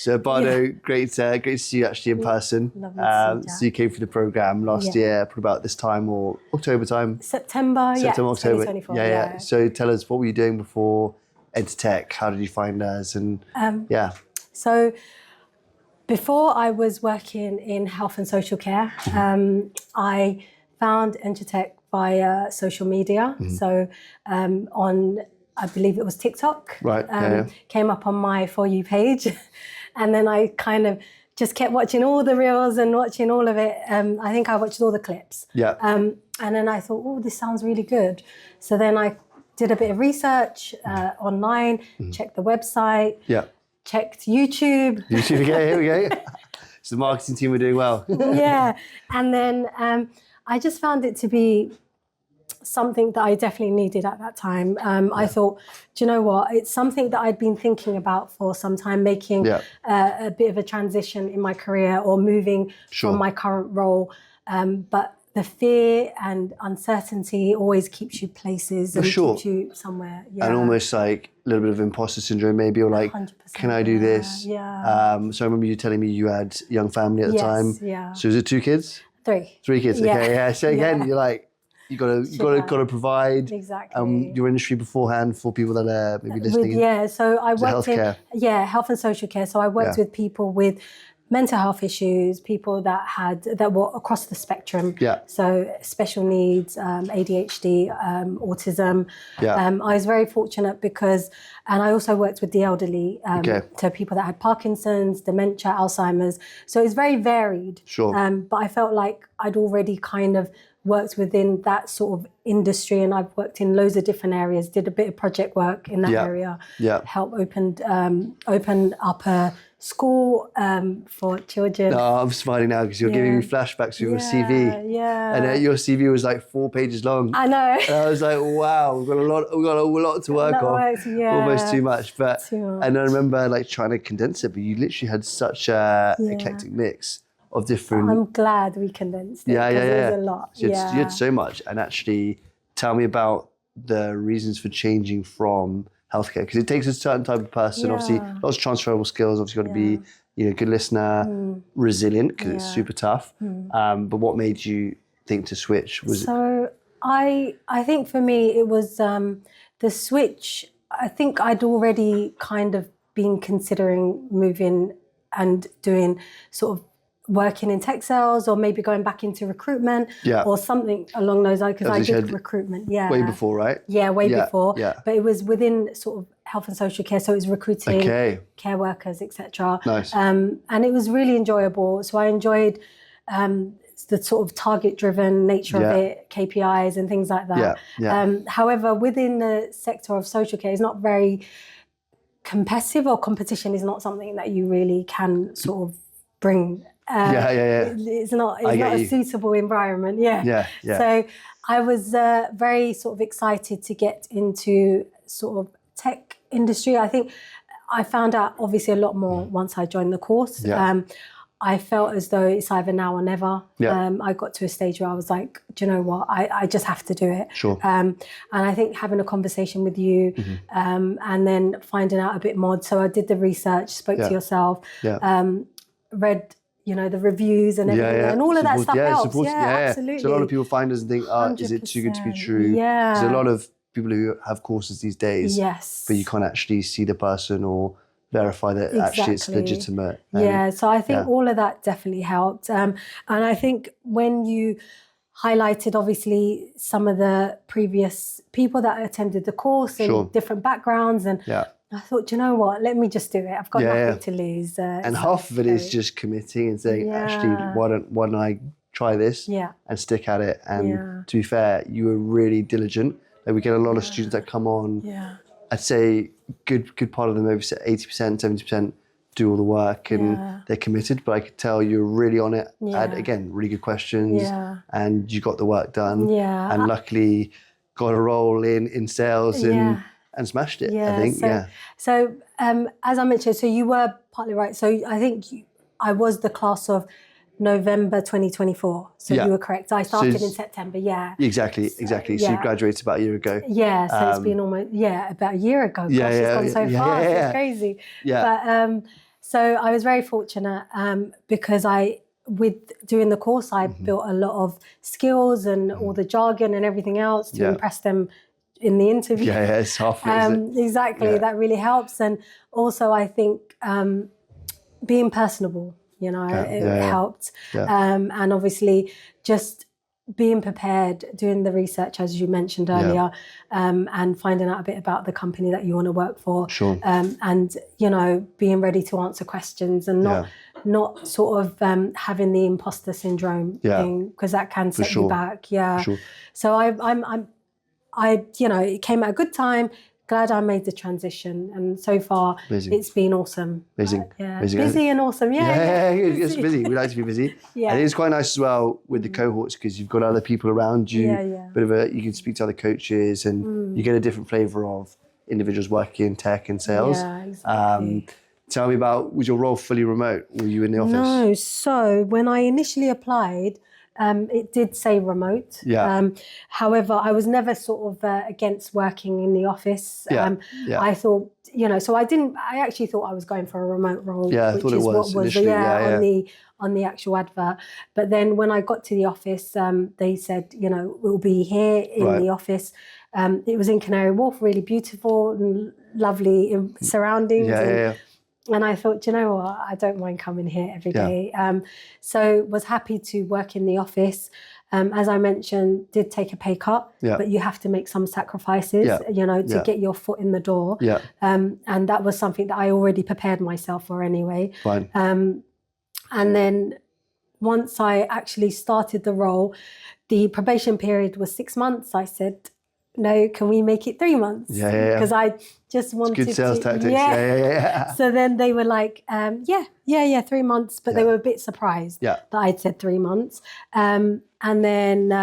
So Ebado, great to see you actually in person. Lovely to see you, so you came through the program last year, for about this time or October time? September, October. 2024. Yeah. So tell us, what were you doing before Entr Tech? How did you find us? And So before I was working in health and social care, I found Entr Tech via social media. So on, I believe it was TikTok. Right. Came up on my For You page. And then I kind of just kept watching all the reels and watching all of it. I think I watched all the clips. Yeah. And then I thought, oh, this sounds really good. So then I did a bit of research online, checked the website, checked YouTube. Here we go. So the marketing team were doing well. Yeah. And then I just found it to be something that I definitely needed at that time. I thought, do you know what? It's something that I'd been thinking about for some time, making a bit of a transition in my career or moving from my current role. But the fear and uncertainty always keeps you places and keeps you somewhere. Yeah. And almost like a little bit of imposter syndrome maybe, or like, 100%, can I do this? Yeah. So I remember you telling me you had a young family at the time. Yeah. So is it 2 kids? 3. 3 kids, okay, yeah. So again, you're like, you gotta provide. Exactly. Your industry beforehand for people that are maybe listening. So I worked healthcare. in health and social care. So I worked with people with mental health issues, people that were across the spectrum. Yeah. So special needs, ADHD, autism. Yeah. I was very fortunate and I also worked with the elderly, so people that had Parkinson's, dementia, Alzheimer's. So it's very varied. Sure. But I felt like I'd already kind of worked within that sort of industry, and I've worked in loads of different areas, did a bit of project work in that area, helped open up a school for children. No, I'm smiling now because you're giving me flashbacks to your CV. Yeah. And your CV was like 4 pages long. I know. And I was like, wow, we've got a lot to work on. Almost too much. And I remember like trying to condense it, but you literally had such a eclectic mix of different. I'm glad we condensed it. There's a lot. So you had so much. And actually, tell me about the reasons for changing from healthcare, because it takes a certain type of person. Obviously, lots of transferable skills. Obviously, got to be a good listener, resilient, because it's super tough. But what made you think to switch? I think for me it was the switch. I think I'd already kind of been considering moving and doing sort of working in tech sales, or maybe going back into recruitment or something along those lines, because I did recruitment way before, right? Way before, but it was within sort of health and social care, so it was recruiting care workers, etc. Nice. And it was really enjoyable. So I enjoyed the sort of target driven nature of it, KPIs and things like that. However, within the sector of social care, it's not very competitive, or competition is not something that you really can sort of bring. It's not a suitable environment. So I was very sort of excited to get into sort of tech industry. I think I found out obviously a lot more once I joined the course. I felt as though it's either now or never. I got to a stage where I was like, do you know what? I just have to do it. Sure. And I think having a conversation with you and then finding out a bit more. So I did the research, spoke to yourself, read the reviews and everything, and all of that stuff helps. Absolutely. So a lot of people find us and think, is it too good to be true? There's a lot of people who have courses these days, but you can't actually see the person or verify that actually it's legitimate. So I think all of that definitely helped. And I think when you highlighted obviously some of the previous people that attended the course and different backgrounds, and I thought, do you know what? Let me just do it. I've got nothing to lose. And half of it is just committing and saying, actually, why don't I try this and stick at it? And to be fair, you were really diligent. Like, we get a lot of students that come on. I'd say good part of them, maybe 80%, 70%, do all the work and they're committed. But I could tell you're really on it. Had, again, really good questions, and you got the work done. And luckily got a role in sales and smashed it, I think. So as I mentioned, so you were partly right. So I think I was the class of November 2024. So you were correct. I started in September, Exactly. So you graduated about a year ago. So it's been almost, about a year ago. Gosh, it's gone so fast. It's crazy. But So I was very fortunate because with doing the course, I built a lot of skills and all the jargon and everything else to impress them in the interview. Yeah, it's half it, exactly. That really helps. And also I think being personable, it helped. And obviously just being prepared, doing the research, as you mentioned earlier, and finding out a bit about the company that you want to work for. Sure. And, being ready to answer questions and not sort of having the imposter syndrome thing, because that can set you back. Yeah. Sure. So it came at a good time. Glad I made the transition, and so far it's been awesome. Amazing. Busy and awesome. It's busy. We like to be busy. And it's quite nice as well with the cohorts because you've got other people around you. You can speak to other coaches, and you get a different flavour of individuals working in tech and sales. Yeah, exactly. Tell me about, was your role fully remote? Were you in the office? No. So when I initially applied, it did say remote. However, I was never sort of against working in the office. I thought, so I actually thought I was going for a remote role, which is what was on the actual advert. But then when I got to the office, they said, we'll be here in the office. It was in Canary Wharf, really beautiful and lovely surroundings. And I thought, you know what, I don't mind coming here every day. So was happy to work in the office. As I mentioned, did take a pay cut, but you have to make some sacrifices, to get your foot in the door. And that was something that I already prepared myself for anyway. And then once I actually started the role, the probation period was 6 months. I said, no, can we make it 3 months? Because I just wanted to. Good sales tactics. So then they were like, 3 months, but they were a bit surprised that I'd said 3 months. And then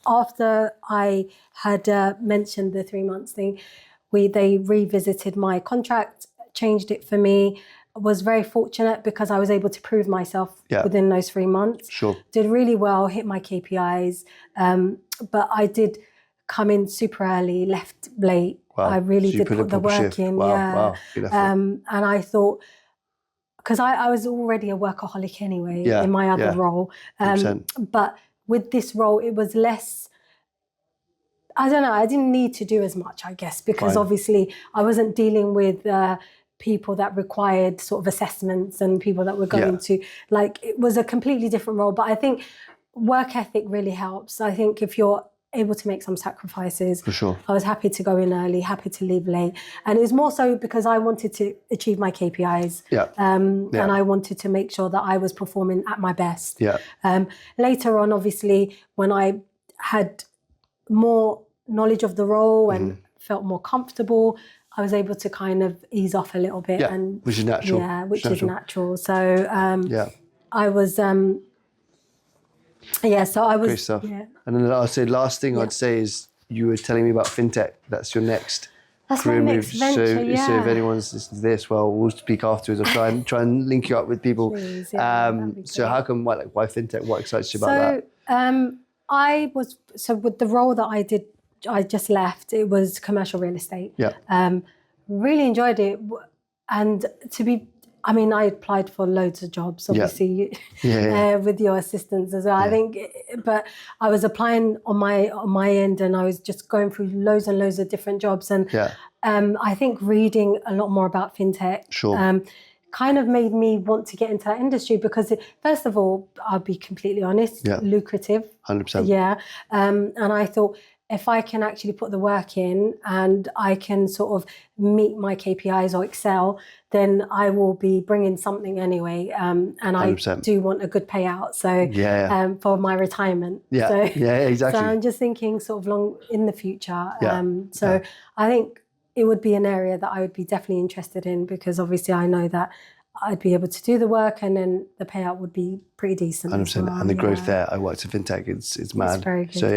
after I had mentioned the 3 months thing, they revisited my contract, changed it for me. Was very fortunate because I was able to prove myself within those 3 months. Sure. Did really well, hit my KPIs, but I did come in super early, left late. Wow. I really did put the work in. Wow. And I thought, because I was already a workaholic anyway in my other role. But with this role, it was less, I don't know, I didn't need to do as much, I guess, because obviously I wasn't dealing with people that required sort of assessments and people that were going to, it was a completely different role. But I think work ethic really helps. I think if you're able to make some sacrifices. For sure. I was happy to go in early, happy to leave late. And it was more so because I wanted to achieve my KPIs. And I wanted to make sure that I was performing at my best. Later on, obviously, when I had more knowledge of the role and felt more comfortable, I was able to kind of ease off a little bit. And which is natural. Yeah, which is natural. So I was... so I was... Great stuff. And then I'll say last thing I'd say is you were telling me about fintech. That's your next career move. Venture, so if anyone's listening to this, well, we'll speak afterwards. I'll try and link you up with people. Please, so how come, why fintech? What excites you about that? With the role that I just left, it was commercial real estate. Really enjoyed it. And I applied for loads of jobs, obviously, with your assistance as well. I think, but I was applying on my end, and I was just going through loads and loads of different jobs. And I think reading a lot more about fintech kind of made me want to get into that industry because, first of all, I'll be completely honest, lucrative. 100%. And I thought, if I can actually put the work in and I can sort of meet my KPIs or excel, then I will be bringing something anyway. And 100%. I do want a good payout. So for my retirement. Exactly. So I'm just thinking sort of long in the future. I think it would be an area that I would be definitely interested in because obviously I know that I'd be able to do the work and then the payout would be pretty decent. 100%. And the growth there, I worked in fintech, it's mad. It's very good, so